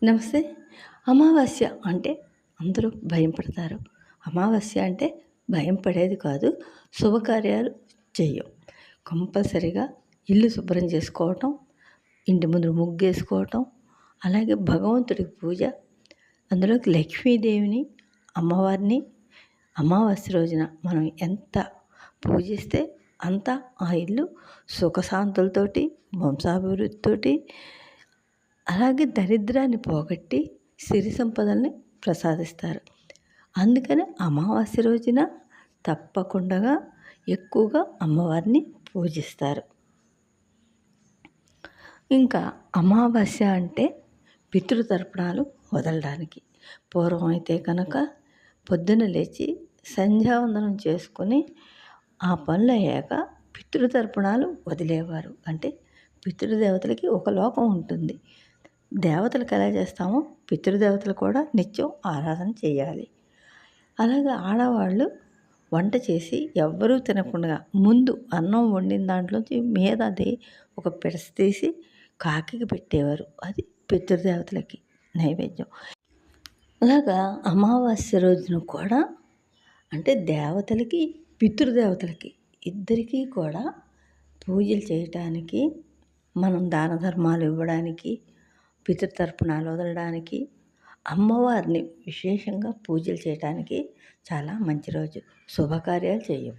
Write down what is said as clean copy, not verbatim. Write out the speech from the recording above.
నమస్తే. అమావాస్య అంటే అందరూ భయం పడతారు. అమావాస్య అంటే భయం పడేది కాదు. శుభకార్యాలు చెయ్యం. కంపల్సరీగా ఇల్లు శుభ్రం చేసుకోవటం, ఇంటి ముందు ముగ్గేసుకోవటం, అలాగే భగవంతుడికి పూజ, అందులోకి లక్ష్మీదేవిని, అమ్మవారిని అమావాస్య రోజున మనం ఎంత పూజిస్తే అంత ఆ ఇల్లు సుఖశాంతులతోటి, వంశాభివృద్ధితోటి, అలాగే దరిద్రాన్ని పోగొట్టి సిరి సంపదల్ని ప్రసాదిస్తారు. అందుకని అమావాస్య రోజున తప్పకుండా ఎక్కువగా అమ్మవారిని పూజిస్తారు. ఇంకా అమావాస్య అంటే పితృతర్పణాలు వదలడానికి. పూర్వం అయితే కనుక పొద్దున లేచి సంధ్యావందనం చేసుకొని ఆ పనులు అయ్యాక పితృతర్పణాలు వదిలేవారు. అంటే పితృదేవతలకి ఒక లోకం ఉంటుంది. దేవతలకు ఎలా చేస్తామో పితృదేవతలు కూడా నిత్యం ఆరాధన చేయాలి. అలాగే ఆడవాళ్ళు వంట చేసి ఎవ్వరూ తినకుండా ముందు అన్నం వండిన దాంట్లోంచి మీద అది ఒక పిడస తీసి కాకికి పెట్టేవారు. అది పితృదేవతలకి నైవేద్యం. అలాగా అమావాస్య రోజున కూడా అంటే దేవతలకి పితృదేవతలకి ఇద్దరికీ కూడా పూజలు చేయటానికి, మనం దాన ధర్మాలు ఇవ్వడానికి, పితృతర్పణాలు వదలడానికి, అమ్మవారిని విశేషంగా పూజలు చేయటానికి చాలా మంచి రోజు. శుభకార్యాలు చేయం.